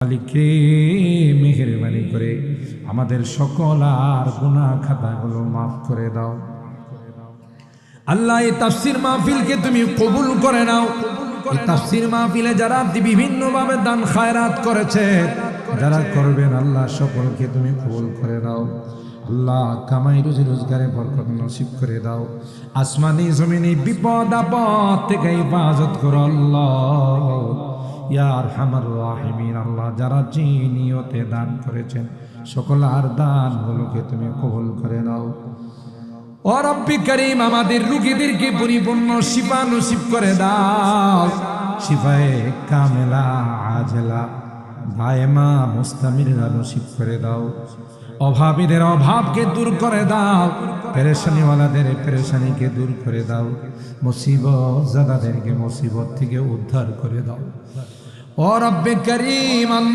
মালিককে মেহেরবানি করে আমাদের সকল আর গুনাহ খাতাগুলো মাফ করে দাও। আল্লাহ এই তাফসীর মাহফিলকে তুমি কবুল করে নাও। এই তাফসীর মাহফিলে যারা বিভিন্ন ভাবে দান খায়রাত করেছে, যারা করবেন, আল্লাহ সকলকে তুমি কবুল করে দাও। আল্লাহ কামাই রুজি রোজগারে বরকত নসিব করে দাও। আসমানি জমিনি বিপদ আপদ থেকে হেফাজত করো আল্লাহ ইয়া আরহামার রাহিমিন। আল্লাহ যারা যে নিয়তে দান করেছেন সকল আর দানগুলোকে তুমি কবুল করে নাও। ও রব্বি করিম, আমাদের রোগীদেরকে পরিপূর্ণ শিফা নসিব করে দাও। শিফায়ে কামেলা আজলা দায়েমা মুস্তামিরা নসিব করে দাও। অভাবীদের অভাবকে দূর করে দাও, পেরেশানিওয়ালাদের পেরেশানিকে দূর করে দাও, মুসিবত জাদাদেরকে মুসিবত থেকে উদ্ধার করে দাও। ও রব্বে করিম।